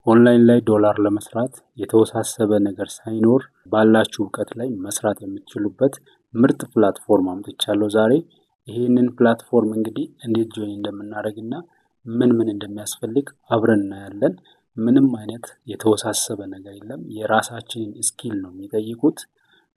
ኦንላይን ላይ ዶላር ለመስራት የተወሳሰበ ነገር ሳይኖር ባላችሁ እውቀት ላይ መስራት የምትችሉበት ምርጥ ፕላትፎርም አምጥቻለሁ ዛሬ። ይሄንን ፕላትፎርም እንግዲህ እንዴት ጆይን እንደምናደርግና ምን እንደሚያስፈልግ አብረን እናያለን። ምንም አይነት የተወሳሰበ ነገር የለም። የራሳችንን ስኪል ነው የሚጠይቁት።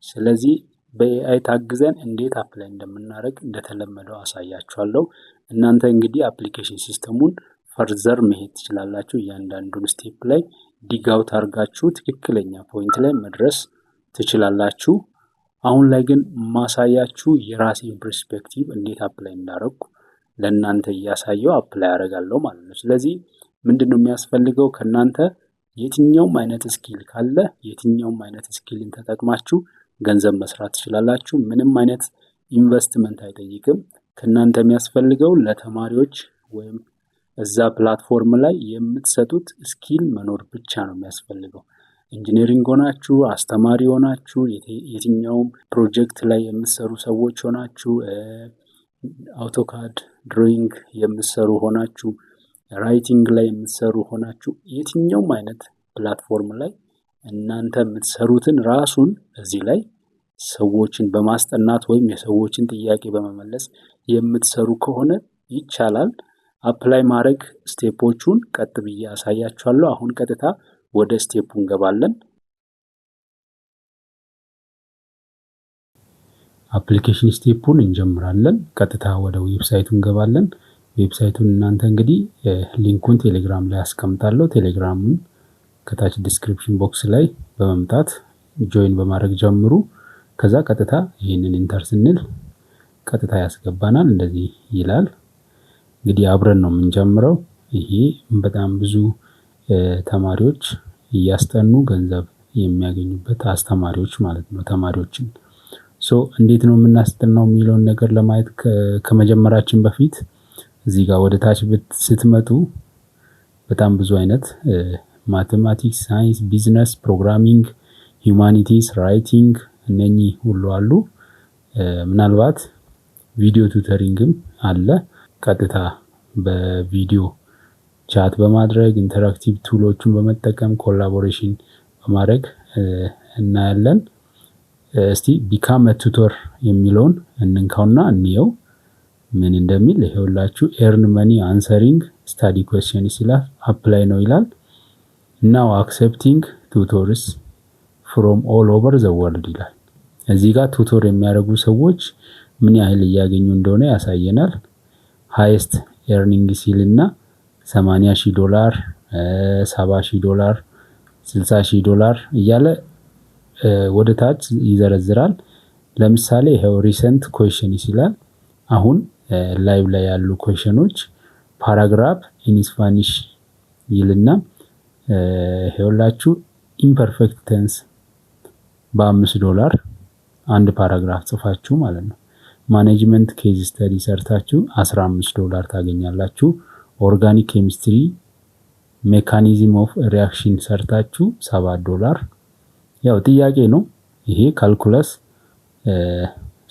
ስለዚህ በኤአይ ታግዘን እንዴት አፕላይ እንደምናደርግ እንደተለመደው አሳያችኋለሁ። እናንተ እንግዲህ አፕሊኬሽን ሲስተሙን ፈርዘር መሄድ ትችላላችሁ። እያንዳንዱን ስቴፕ ላይ ዲግ አውት አድርጋችሁ ትክክለኛ ፖይንት ላይ መድረስ ትችላላችሁ። አሁን ላይ ግን ማሳያችሁ የራሴን ፐርስፔክቲቭ እንዴት አፕላይ እንዳደረግኩ ለእናንተ እያሳየው አፕላይ አደርጋለሁ ማለት ነው። ስለዚህ ምንድነው የሚያስፈልገው ከእናንተ? የትኛውም አይነት ስኪል ካለ የትኛውም አይነት ስኪልን ተጠቅማችሁ ገንዘብ መስራት ትችላላችሁ። ምንም አይነት ኢንቨስትመንት አይጠይቅም። ከእናንተ የሚያስፈልገው ለተማሪዎች ወይም እዛ ፕላትፎርም ላይ የምትሰጡት ስኪል መኖር ብቻ ነው የሚያስፈልገው። ኢንጂነሪንግ ሆናችሁ፣ አስተማሪ ሆናችሁ፣ የትኛውም ፕሮጀክት ላይ የምትሰሩ ሰዎች ሆናችሁ፣ አውቶካድ ድሮይንግ የምትሰሩ ሆናችሁ፣ ራይቲንግ ላይ የምትሰሩ ሆናችሁ፣ የትኛውም አይነት ፕላትፎርም ላይ እናንተ የምትሰሩትን ራሱን እዚህ ላይ ሰዎችን በማስጠናት ወይም የሰዎችን ጥያቄ በመመለስ የምትሰሩ ከሆነ ይቻላል። አፕላይ ማድረግ ስቴፖቹን ቀጥ ብዬ አሳያችኋለሁ። አሁን ቀጥታ ወደ ስቴፑ እንገባለን። አፕሊኬሽን ስቴፑን እንጀምራለን። ቀጥታ ወደ ዌብሳይቱ እንገባለን። ዌብሳይቱን እናንተ እንግዲህ ሊንኩን ቴሌግራም ላይ አስቀምጣለሁ። ቴሌግራሙን ከታች ዲስክሪፕሽን ቦክስ ላይ በመምጣት ጆይን በማድረግ ጀምሩ። ከዛ ቀጥታ ይህንን ኢንተር ስንል ቀጥታ ያስገባናል። እንደዚህ ይላል። እንግዲህ አብረን ነው የምንጀምረው። ይሄ በጣም ብዙ ተማሪዎች እያስጠኑ ገንዘብ የሚያገኙበት አስተማሪዎች ማለት ነው። ተማሪዎችን እንዴት ነው የምናስጠናው የሚለውን ነገር ለማየት ከመጀመራችን በፊት እዚህ ጋር ወደ ታች ስትመጡ በጣም ብዙ አይነት ማቴማቲክስ፣ ሳይንስ፣ ቢዝነስ፣ ፕሮግራሚንግ፣ ሂውማኒቲስ፣ ራይቲንግ እነኚህ ሁሉ አሉ። ምናልባት ቪዲዮ ቱተሪንግም አለ። ቀጥታ በቪዲዮ ቻት በማድረግ ኢንተራክቲቭ ቱሎችን በመጠቀም ኮላቦሬሽን በማድረግ እናያለን። እስቲ ቢካም ቱተር የሚለውን እንንካውና እንየው ምን እንደሚል። ይሄውላችሁ ኤርን መኒ አንሰሪንግ ስታዲ ኩዌስችንስ ይላል። አፕላይ ነው ይላል። ናው አክሴፕቲንግ ቱቶርስ ፍሮም ኦል ኦቨር ዘ ወርልድ ይላል። እዚህ ጋር ቱቶር የሚያደርጉ ሰዎች ምን ያህል እያገኙ እንደሆነ ያሳየናል። ሃይስት ኤርኒንግ ሲልና $80,000፣ $70,000፣ $60,000 እያለ ወደ ታች ይዘረዝራል። ለምሳሌ ይሄው ሪሰንት ኩዌስችንስ ይላል። አሁን ላይቭ ላይ ያሉ ኩዌስችኖች ፓራግራፍ ኢን ስፓኒሽ ይልና ይሄውላችሁ ኢምፐርፌክት ቴንስ $5 አንድ ፓራግራፍ ጽፋችሁ ማለት ነው። ማኔጅመንት ኬዝ ስተዲ ሰርታችሁ $15 ታገኛላችሁ። ኦርጋኒክ ኬሚስትሪ ሜካኒዝም ኦፍ ሪአክሽን ሰርታችሁ $7። ያው ጥያቄ ነው ይሄ። ካልኩለስ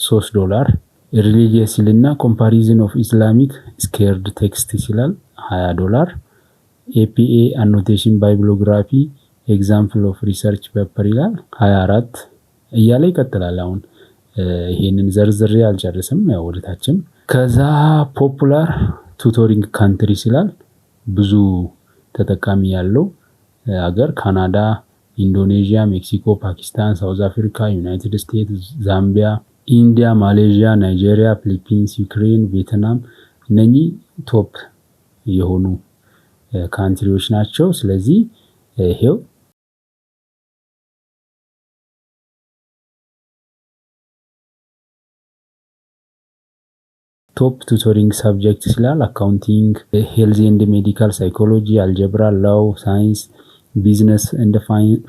$3። ሪሊጂየስ ይልና ኮምፓሪዝን ኦፍ ኢስላሚክ ስኬርድ ቴክስት ይላል $20። ኤፒኤ አኖቴሽን ባይብሎግራፊ ኤግዛምፕል ኦፍ ሪሰርች ፔፐር ይላል 24 እያለ ይቀጥላል። አሁን ይሄንን ዘርዝሬ አልጨርስም። ያው ወደታችም ከዛ ፖፑላር ቱቶሪንግ ካንትሪስ ይላል። ብዙ ተጠቃሚ ያለው ሀገር ካናዳ፣ ኢንዶኔዥያ፣ ሜክሲኮ፣ ፓኪስታን፣ ሳውዝ አፍሪካ፣ ዩናይትድ ስቴትስ፣ ዛምቢያ፣ ኢንዲያ፣ ማሌዥያ፣ ናይጄሪያ፣ ፊሊፒንስ፣ ዩክሬን፣ ቪየትናም እነኚህ ቶፕ የሆኑ ካንትሪዎች ናቸው። ስለዚህ ይሄው ቶፕ ቱቶሪንግ ሳብጀክት ይላል። አካውንቲንግ፣ ሄልዝ ኤንድ ሜዲካል፣ ሳይኮሎጂ፣ አልጀብራ፣ ላው፣ ሳይንስ፣ ቢዝነስ ኤንድ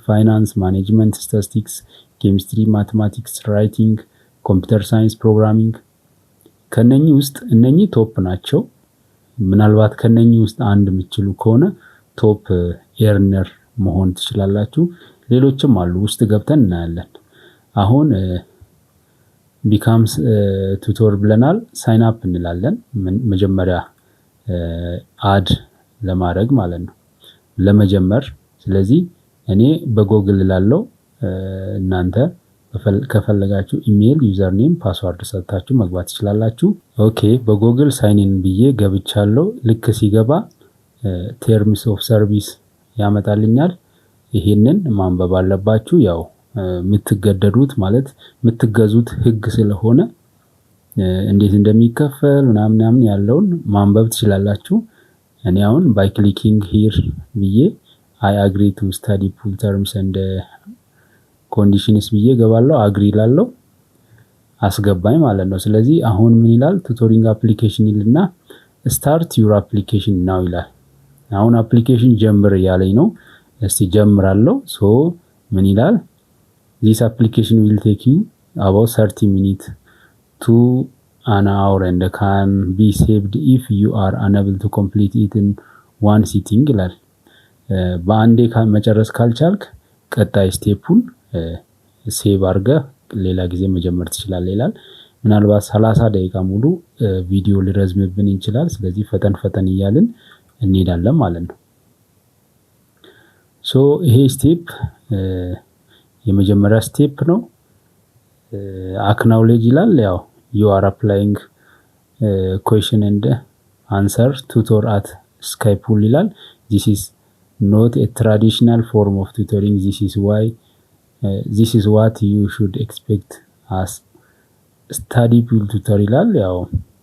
ፋይናንስ፣ ማኔጅመንት፣ ስታቲስቲክስ፣ ኬሚስትሪ፣ ማቴማቲክስ፣ ራይቲንግ፣ ኮምፒውተር ሳይንስ፣ ፕሮግራሚንግ። ከነኚህ ውስጥ እነኚህ ቶፕ ናቸው። ምናልባት ከነኚህ ውስጥ አንድ የምትችሉ ከሆነ ቶፕ ኤርነር መሆን ትችላላችሁ። ሌሎችም አሉ፣ ውስጥ ገብተን እናያለን። አሁን ቢካምስ ቱቶር ብለናል። ሳይን አፕ እንላለን። መጀመሪያ አድ ለማድረግ ማለት ነው። ለመጀመር ስለዚህ እኔ በጎግል ላለው እናንተ ከፈለጋችሁ ኢሜል ዩዘር ኔም ፓስዋርድ ሰጥታችሁ መግባት ትችላላችሁ። ኦኬ በጎግል ሳይን ኢን ብዬ ገብቻለሁ። ልክ ሲገባ ተርምስ ኦፍ ሰርቪስ ያመጣልኛል። ይሄንን ማንበብ አለባችሁ። ያው የምትገደዱት ማለት የምትገዙት ህግ ስለሆነ እንዴት እንደሚከፈል ምናምን ያለውን ማንበብ ትችላላችሁ። እኔ አሁን ባይ ክሊኪንግ ሂር ብዬ አይ አግሪ ቱ ስታዲ ፑል ተርምስ ኤንድ ኮንዲሽንስ ብዬ ገባለሁ። አግሪ ላለው አስገባኝ ማለት ነው። ስለዚህ አሁን ምን ይላል? ቱቶሪንግ አፕሊኬሽን ይልና ስታርት ዩር አፕሊኬሽን ናው ይላል። አሁን አፕሊኬሽን ጀምር እያለኝ ነው። እስቲ ጀምራለሁ። ሶ ምን ይላል? ዚስ አፕሊኬሽን ዊል ቴክ ዩ አባውት 30 ሚኒት ቱ an hour and can be saved if you are unable to complete it in one sitting ይላል። በአንዴ መጨረስ ካልቻልክ ቀጣይ ስቴፑን ሴቭ አድርገህ ሌላ ጊዜ መጀመር ትችላለህ ይላል። ምናልባት 30 ደቂቃ ሙሉ ቪዲዮ ሊረዝምብን ይችላል። ስለዚህ ፈጠን እያልን እንሄዳለን ማለት ነው። ሶ ይሄ ስቴፕ የመጀመሪያ ስቴፕ ነው። አክናውሌጅ ይላል። ያው you are applying question and answer tutor at Skypool ይላል። this is not a traditional form of tutoring. this is what you should expect as study pool tutor ይላል። ያው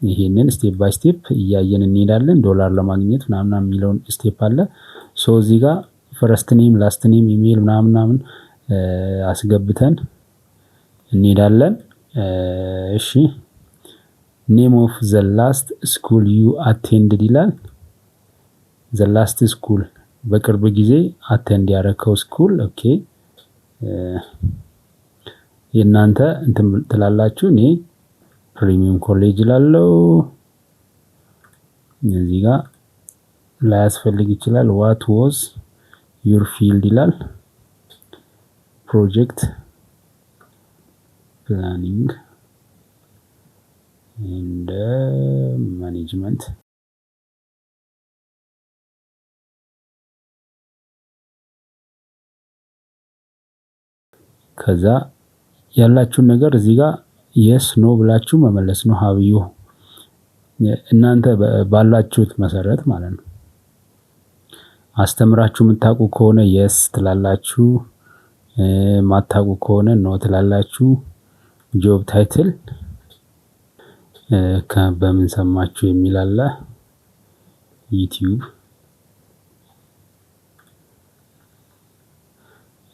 ይሄንን ስቴፕ ባይ ስቴፕ እያየን እንሄዳለን። ዶላር ለማግኘት ምናምን የሚለውን ስቴፕ አለ። ሶ እዚህ ጋር ፈርስት ኔም ላስት ኔም ኢሜል ምናምን አስገብተን እንሄዳለን። እሺ ኔም ኦፍ ዘ ላስት ስኩል ዩ አቴንድድ ይላል። ዘ ላስት ስኩል በቅርብ ጊዜ አቴንድ ያደረከው ስኩል። ኦኬ የእናንተ እንትን ትላላችሁ። እኔ ፕሪሚየም ኮሌጅ ላለው እዚህ ጋር ላያስፈልግ ይችላል። ዋት ዋዝ ዩር ፊልድ ይላል። ፕሮጀክት ፕላኒንግ ኤንድ ማኔጅመንት ከዛ ያላችሁን ነገር እዚህ ጋር የስ ኖ ብላችሁ መመለስ ነው። ሀብዩ እናንተ ባላችሁት መሰረት ማለት ነው። አስተምራችሁ የምታውቁ ከሆነ የስ ትላላችሁ፣ ማታውቁ ከሆነ ኖ ትላላችሁ። ጆብ ታይትል በምን ሰማችሁ የሚል አለ። ዩቲዩብ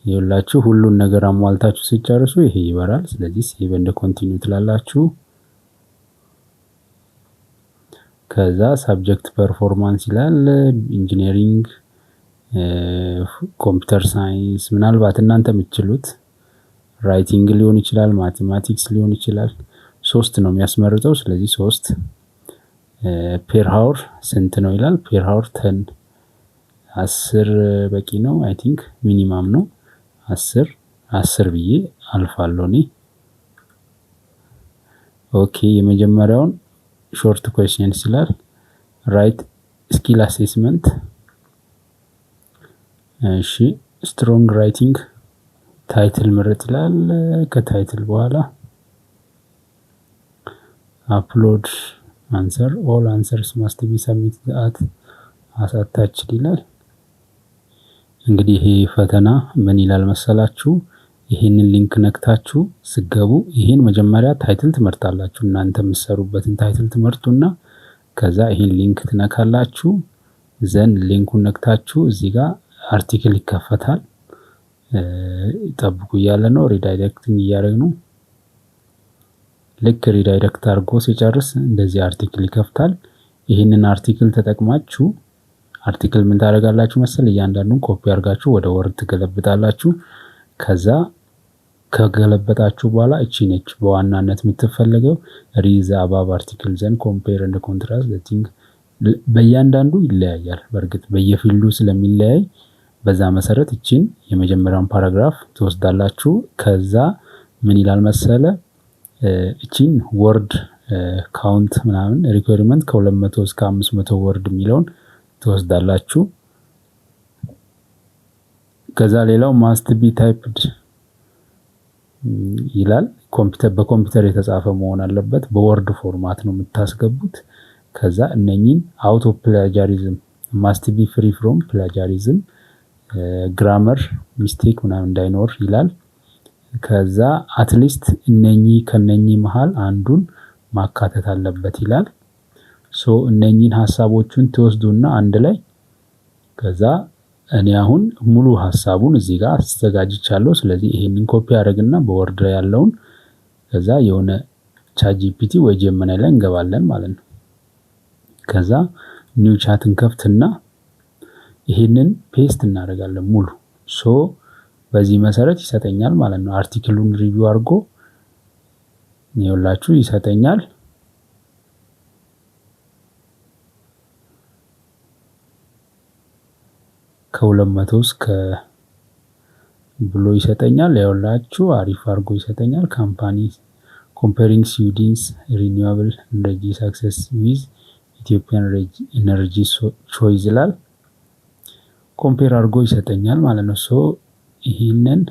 ይኸውላችሁ ሁሉን ነገር አሟልታችሁ ሲጨርሱ ይሄ ይበራል። ስለዚህ ሴቭ ኤንድ ኮንቲኒው ትላላችሁ። ከዛ ሳብጀክት ፐርፎርማንስ ይላል። ኢንጂነሪንግ፣ ኮምፒውተር ሳይንስ ምናልባት እናንተ የምትችሉት ራይቲንግ ሊሆን ይችላል፣ ማቴማቲክስ ሊሆን ይችላል። 3 ነው የሚያስመርጠው። ስለዚህ 3 ፔር ሃወር ስንት ነው ይላል። ፔር ሃወር 10 በቂ ነው። አይ ቲንክ ሚኒማም ነው 10 ብዬ አልፋለሁ እኔ። ኦኬ የመጀመሪያውን ሾርት ኩዌስችንስ ይላል። ራይት ስኪል አሴስመንት። እሺ ስትሮንግ ራይቲንግ ታይትል ምረጥ ይላል። ከታይትል በኋላ አፕሎድ አንሰር ኦል አንሰርስ ማስት ቢ ሰብሚትድ አት አታችድ ይላል። እንግዲህ ይሄ ፈተና ምን ይላል መሰላችሁ? ይሄንን ሊንክ ነክታችሁ ስገቡ ይሄን መጀመሪያ ታይትል ትመርጣላችሁ። እናንተ የምትሰሩበትን ታይትል ትመርጡና ከዛ ይሄን ሊንክ ትነካላችሁ። ዘን ሊንኩን ነክታችሁ እዚህ ጋር አርቲክል ይከፈታል። ጠብቁ እያለ ነው። ሪዳይሬክቲንግ እያደረግ ነው። ልክ ሪዳይሬክት አድርጎ ሲጨርስ እንደዚህ አርቲክል ይከፍታል። ይህንን አርቲክል ተጠቅማችሁ አርቲክል ምን ታደርጋላችሁ መሰል? እያንዳንዱን ኮፒ አድርጋችሁ ወደ ወርድ ትገለብጣላችሁ። ከዛ ከገለበጣችሁ በኋላ እቺ ነች በዋናነት የምትፈልገው ሪዝ አባብ አርቲክል ዘን ኮምፔር ኤንድ ኮንትራስት ዘ ቲንግ። በእያንዳንዱ ይለያያል። በእርግጥ በየፊልዱ ስለሚለያይ በዛ መሰረት እቺን የመጀመሪያውን ፓራግራፍ ትወስዳላችሁ። ከዛ ምን ይላል መሰለ? እቺን ወርድ ካውንት ምናምን ሪኳየርመንት ከ200 እስከ 500 ወርድ የሚለውን ትወስዳላችሁ። ከዛ ሌላው ማስት ቢ ታይፕድ ይላል። በኮምፒውተር የተጻፈ መሆን አለበት። በወርድ ፎርማት ነው የምታስገቡት። ከዛ እነኚህን አውቶ ፕላጃሪዝም ማስት ቢ ፍሪ ፍሮም ፕላጃሪዝም፣ ግራመር ሚስቴክ ምናምን እንዳይኖር ይላል። ከዛ አትሊስት ከነኚህ መሃል አንዱን ማካተት አለበት ይላል። ሶ እነኚህን ሀሳቦቹን ትወስዱና አንድ ላይ ከዛ እኔ አሁን ሙሉ ሀሳቡን እዚህ ጋር አዘጋጅቻለሁ። ስለዚህ ይሄንን ኮፒ አደረግና በወርድ ላይ ያለውን ከዛ የሆነ ቻት ጂፒቲ ወይ ጀመናይ ላይ እንገባለን ማለት ነው። ከዛ ኒው ቻትን ከፍትና ይሄንን ፔስት እናደርጋለን ሙሉ። ሶ በዚህ መሰረት ይሰጠኛል ማለት ነው። አርቲክሉን ሪቪው አድርጎ ይኸውላችሁ ይሰጠኛል። ከ200 እስከ ብሎ ይሰጠኛል። ይኸውላችሁ አሪፍ አድርጎ ይሰጠኛል። ካምፓኒ ኮምፔሪንግ ስዊድንስ ሪኒውዌብል ኤነርጂ ሰክሰስ ዊዝ ኢትዮጵያን ኤነርጂ ቾይስ ይላል። ኮምፔር አድርጎ ይሰጠኛል ማለት ነው። ሶ ይሄንን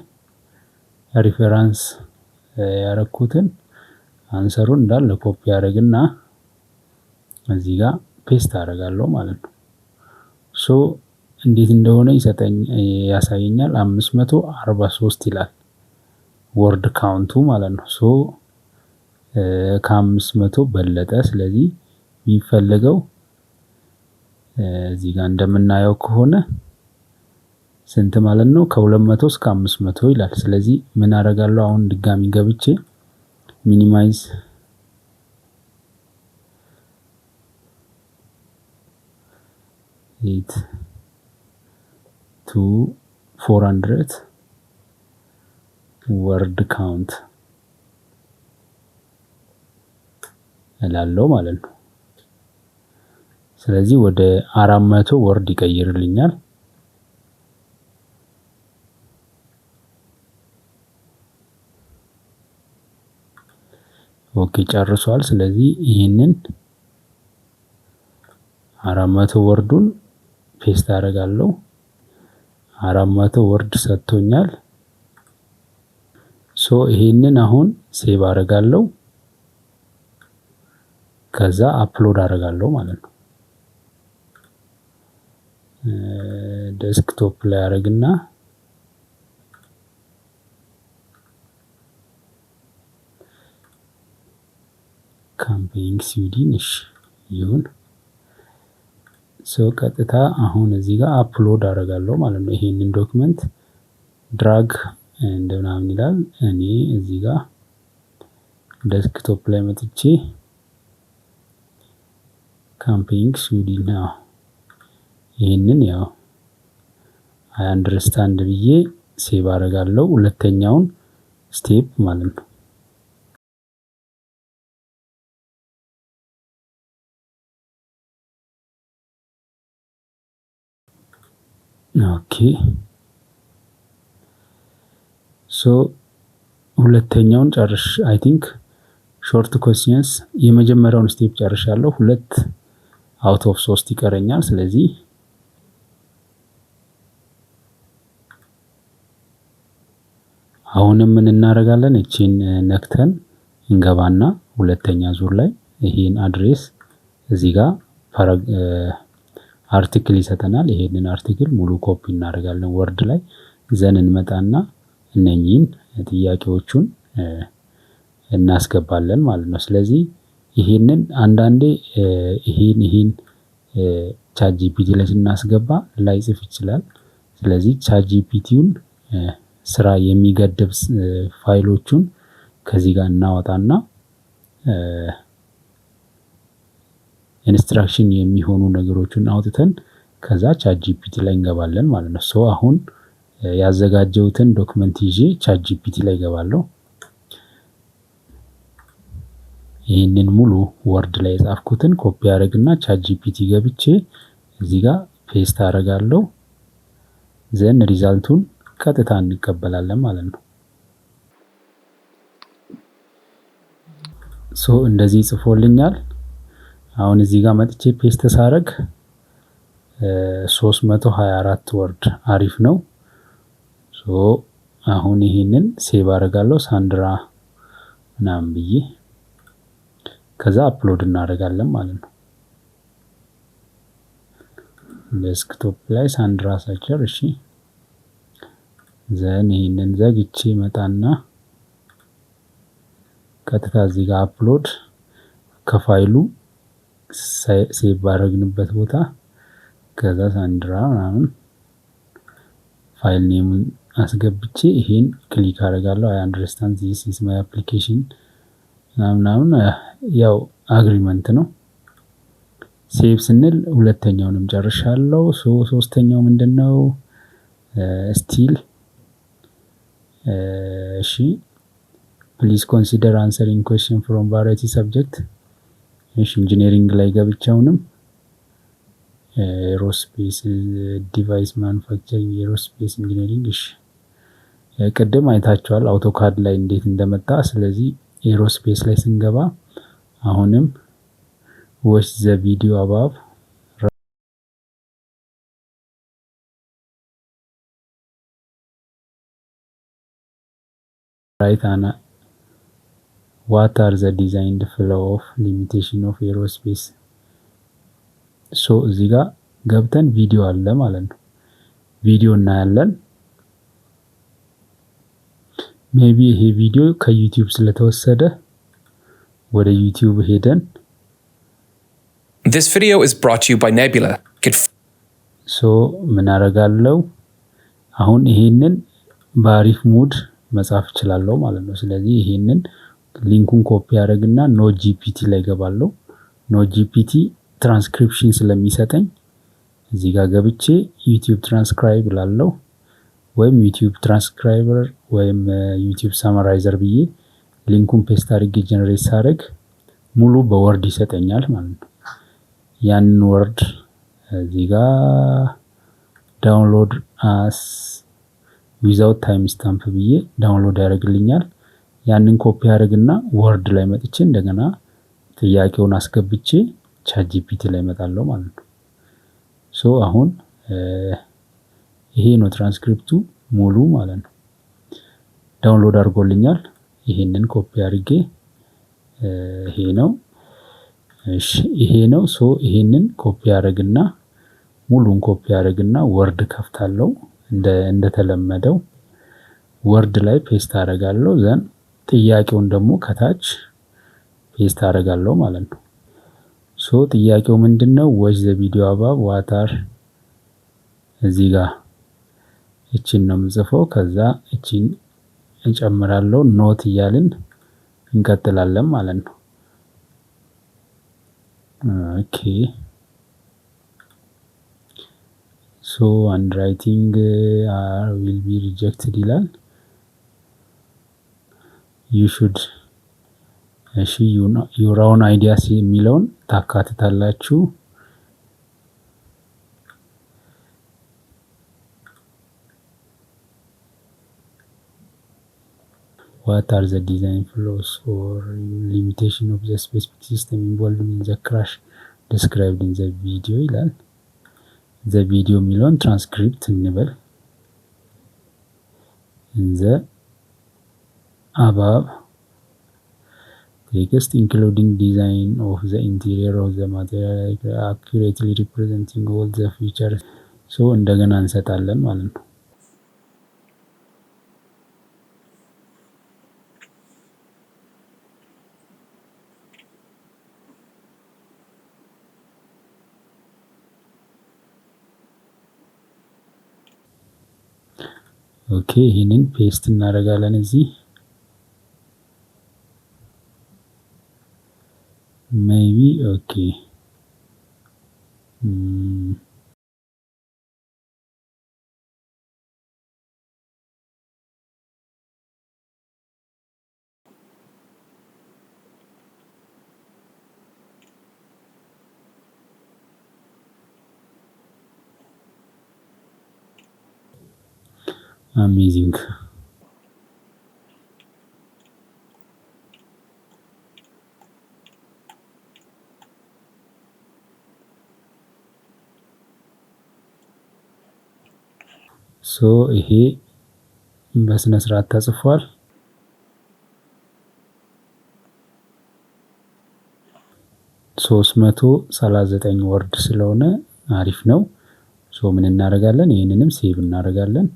ሪፈረንስ ያረኩትን አንሰሩን እንዳለ ኮፒ ያደርግና እዚህ ጋር ፔስት አደርጋለሁ ማለት ነው። ሶ እንዴት እንደሆነ ያሳየኛል። 543 ይላል ወርድ ካውንቱ ማለት ነው። ሶ ከ500 በለጠ። ስለዚህ የሚፈልገው እዚህ ጋር እንደምናየው ከሆነ ስንት ማለት ነው? ከ200 እስከ 500 ይላል። ስለዚህ ምን አደርጋለሁ? አሁን ድጋሚ ገብቼ ሚኒማይዝ ኢት ቱ 400 ወርድ ካውንት እላለሁ ማለት ነው። ስለዚህ ወደ 400 ወርድ ይቀይርልኛል። ኦኬ ጨርሷል። ስለዚህ ይሄንን 400 ወርዱን ፔስት አደርጋለሁ። 400 ወርድ ሰጥቶኛል። ሶ ይሄንን አሁን ሴቭ አደርጋለሁ። ከዛ አፕሎድ አደርጋለሁ ማለት ነው። ዴስክቶፕ ላይ አደርግና ካምፔይንግ ስዊድን ይሁን። ሶ ቀጥታ አሁን እዚህ ጋር አፕሎድ አደርጋለሁ ማለት ነው። ይሄንን ዶክመንት ድራግ እንደምናምን ይላል። እኔ እዚህ ጋር ዴስክቶፕ ላይ መጥቼ ካምፔይንግ ስዊድን ይሄንን ያው አይ አንደርስታንድ ብዬ ሴቭ አደርጋለሁ። ሁለተኛውን ስቴፕ ማለት ነው። ኦኬ ሶ ሁለተኛውን ጨርሽ አይ ቲንክ ሾርት ኮስቲንስ የመጀመሪያውን ስቴፕ ጨርሻለሁ። 2 አውት ኦፍ 3 ይቀረኛል። ስለዚህ አሁንም ምን እናደርጋለን? እቺን ነክተን እንገባና ሁለተኛ ዙር ላይ ይሄን አድሬስ እዚህ ጋር አርቲክል ይሰጠናል። ይሄንን አርቲክል ሙሉ ኮፒ እናደርጋለን ወርድ ላይ ዘን እንመጣና እነኚህን ጥያቄዎቹን እናስገባለን ማለት ነው። ስለዚህ ይሄንን አንዳንዴ ይሄን ቻት ጂፒቲ ላይ ስናስገባ ላይጽፍ ይችላል። ስለዚህ ቻት ጂፒቲውን ስራ የሚገድብ ፋይሎቹን ከዚህ ጋር እናወጣና ኢንስትራክሽን የሚሆኑ ነገሮችን አውጥተን ከዛ ቻት ጂፒቲ ላይ እንገባለን ማለት ነው። ሶ አሁን ያዘጋጀሁትን ዶክመንት ይዤ ቻት ጂፒቲ ላይ እገባለሁ። ይህንን ሙሉ ወርድ ላይ የጻፍኩትን ኮፒ አደርግና ቻት ጂፒቲ ገብቼ እዚህ ጋር ፔስት አደርጋለሁ። ዘን ሪዛልቱን ቀጥታ እንቀበላለን ማለት ነው። ሶ እንደዚህ ጽፎልኛል። አሁን እዚህ ጋር መጥቼ ፔስት ሳደርግ 324 ወርድ አሪፍ ነው። አሁን ይሄንን ሴቭ አደርጋለሁ ሳንድራ ምናምን ብዬ ከዛ አፕሎድ እናደርጋለን ማለት ነው። ዴስክቶፕ ላይ ሳንድራ ሳቸር። እሺ ዘን ይሄንን ዘግቼ መጣና ቀጥታ እዚህ ጋር አፕሎድ ከፋይሉ ሴቭ ባደረግንበት ቦታ ከዛ ሳንድራ ምናምን ፋይል ኔሙን አስገብቼ ይሄን ክሊክ አደርጋለሁ። አይ አንደርስታንድ ዚስ ኢዝ ማይ አፕሊኬሽን ምናምን ያው አግሪመንት ነው። ሴቭ ስንል ሁለተኛውንም ጨርሻለሁ። ሶስተኛው ምንድነው? ስቲል እሺ ፕሊዝ ኮንሲደር አንሰሪንግ ኩዌስችን ፍሮም ቫራይቲ ሰብጀክት። እሺ ኢንጂነሪንግ ላይ ገብቻውንም ኤሮስፔስ ዲቫይስ ማኑፋክቸሪንግ ኤሮስፔስ ኢንጂነሪንግ። እሺ ቅድም አይታችኋል አውቶካድ ላይ እንዴት እንደመጣ። ስለዚህ ኤሮስፔስ ላይ ስንገባ አሁንም watch the video above write an what are the designed flow of limitation of aerospace። ሶ እዚህ ጋር ገብተን ቪዲዮ አለ ማለት ነው። ቪዲዮ እናያለን። ሜቢ ይሄ ቪዲዮ ከዩቲዩብ ስለተወሰደ ወደ ዩቲዩብ ሄደን This video is brought to you by Nebula. ምን አደርጋለሁ አሁን ይሄንን በአሪፍ ሙድ መጻፍ እችላለሁ ማለት ነው። ስለዚህ ይሄንን ሊንኩን ኮፒ አደርግና ኖት ጂፒቲ ላይ ገባለሁ። ኖት ጂፒቲ ትራንስክሪፕሽን ስለሚሰጠኝ እዚህ ጋር ገብቼ ዩቲዩብ ትራንስክራይብ እላለሁ ወይም ዩቲዩብ ትራንስክራይበር ወይም ዩቲዩብ ሳመራይዘር ብዬ ሊንኩን ፔስት አድርጌ ጀነሬት ሳደርግ ሙሉ በወርድ ይሰጠኛል ማለት ነው። ያንን ወርድ እዚህ ጋር ዳውንሎድ አስ ዊዛውት ታይም ስታምፕ ብዬ ዳውንሎድ ያደርግልኛል። ያንን ኮፒ አደርግና ወርድ ላይ መጥቼ እንደገና ጥያቄውን አስገብቼ ቻት ጂፒቲ ላይ እመጣለሁ ማለት ነው። አሁን ይሄ ነው ትራንስክሪፕቱ ሙሉ ማለት ነው። ዳውንሎድ አድርጎልኛል። ይሄንን ኮፒ አድርጌ ይሄ ነው። እሺ ይሄ ነው። ይሄንን ኮፒ አደርግና ሙሉን ኮፒ አደርግና ወርድ ከፍታለሁ። እንደተለመደው ወርድ ላይ ፔስት አደርጋለሁ። ዘን ጥያቄውን ደግሞ ከታች ፔስት አደርጋለሁ ማለት ነው። ጥያቄው ምንድነው? watch the video above what are እዚህ ጋር እቺን ነው የምጽፈው። ከዛ እቺን እንጨምራለሁ። ኖት እያልን እንቀጥላለን ማለት ነው። ኦኬ handwriting will be rejected ይላል። you should እሺ your own ideas የሚለውን ታካትታላችሁ። what are the design flaws or limitation of the specific system involved in the crash described in the video ይላል። the video የሚለውን ትራንስክሪፕት እንበል። the above text including design of the interior of the material accurately representing all the features እንደገና እንሰጣለን ማለት ነው። ኦኬ ይሄንን ፔስት እናደርጋለን እዚህ maybe okay amazing ይሄ በስነ ስርዓት ተጽፏል። $339 ወርድ ስለሆነ አሪፍ ነው። ሶ ምን እናደርጋለን? ይህንንም ሴቭ እናደርጋለን።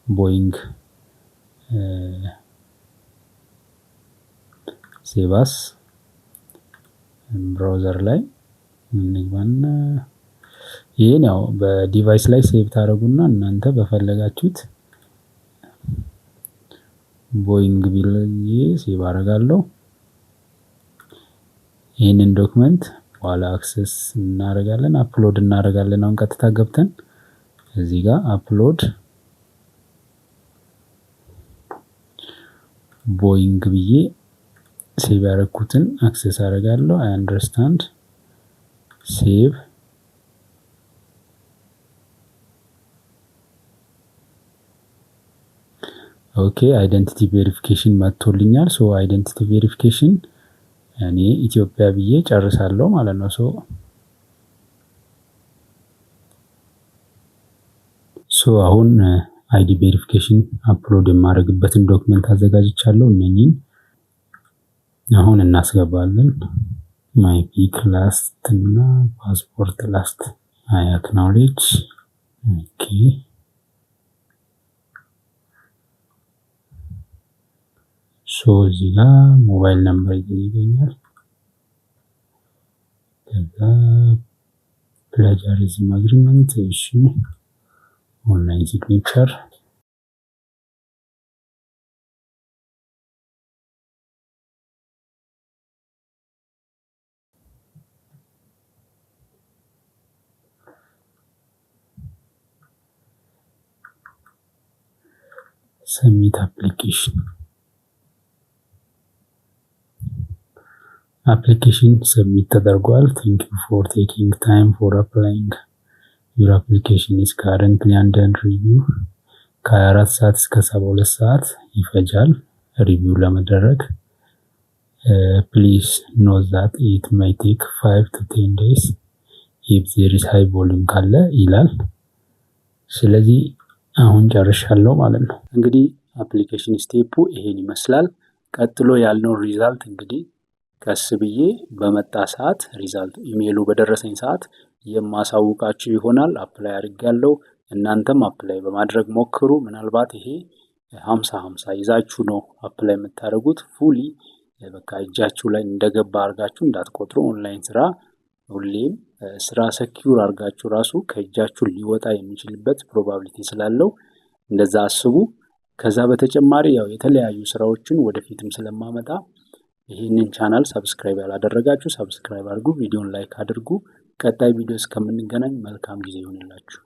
ቦይንግ ሴቫስ ብራውዘር ላይ እንግባና ይሄን ያው በዲቫይስ ላይ ሴቭ ታደርጉና እናንተ በፈለጋችሁት ቦይንግ ብዬ ሴቭ አደርጋለሁ። ይህንን ዶክመንት በኋላ አክሰስ እናደርጋለን፣ አፕሎድ እናደርጋለን። አሁን ቀጥታ ገብተን እዚህ ጋር አፕሎድ ቦይንግ ብዬ ሴቭ ያደረኩትን አክሰስ አደርጋለሁ። አይ አንደርስታንድ ሴቭ ኦኬ። አይደንቲቲ ቬሪፊኬሽን መጥቶልኛል። ሶ አይደንቲቲ ቬሪፊኬሽን እኔ ኢትዮጵያ ብዬ ጨርሳለሁ ማለት ነው። ሶ አሁን አይዲ ቬሪፊኬሽን አፕሎድ የማደርግበትን ዶክመንት አዘጋጅቻለሁ። እነኚህን አሁን እናስገባለን። ማይ ፒክ ላስት እና ፓስፖርት ላስት አይ አክናውሌጅ ኦኬ። ሶ እዚህ ጋር ሞባይል ነምበር ይገኛል። ከዛ ፕላጃሪዝም አግሪመንት፣ እሺ ኦንላይን ሲግኔቸር ሰሚት አፕሊኬሽን ሰብሚት ተደርጓል። ቴንክ ዩ ፎር ቴኪንግ ታይም ፎር አፕላይንግ ዩር አፕሊኬሽን ኢዝ ካረንትሊ አንደር ሪቪው። ከ24 ሰዓት እስከ 72 ሰዓት ይፈጃል ሪቪው ለመደረግ። ፕሊዝ ኖት ዛት ኢት ሜይ ቴክ 5 to 10 days ኢፍ ዜር ኢዝ ሃይ ቮሊዩም ካለ ይላል። ስለዚህ አሁን ጨርሻለሁ ማለት ነው። እንግዲህ አፕሊኬሽን ስቴፑ ይሄን ይመስላል። ቀጥሎ ያለው ሪዛልት እንግዲህ ቀስ ብዬ በመጣ ሰዓት ሪዛልት ኢሜይሉ በደረሰኝ ሰዓት የማሳውቃችሁ ይሆናል። አፕላይ አድርጌያለሁ። እናንተም አፕላይ በማድረግ ሞክሩ። ምናልባት ይሄ 50-50 ይዛችሁ ነው አፕላይ የምታደርጉት። ፉሊ በቃ እጃችሁ ላይ እንደገባ አድርጋችሁ እንዳትቆጥሩ። ኦንላይን ስራ ሁሌም ስራ ሰኪዩር አድርጋችሁ ራሱ ከእጃችሁ ሊወጣ የሚችልበት ፕሮባቢሊቲ ስላለው እንደዛ አስቡ። ከዛ በተጨማሪ ያው የተለያዩ ስራዎችን ወደፊትም ስለማመጣ ይህንን ቻናል ሰብስክራይብ ያላደረጋችሁ ሰብስክራይብ አድርጉ፣ ቪዲዮን ላይክ አድርጉ። ቀጣይ ቪዲዮ እስከምንገናኝ መልካም ጊዜ ይሁንላችሁ።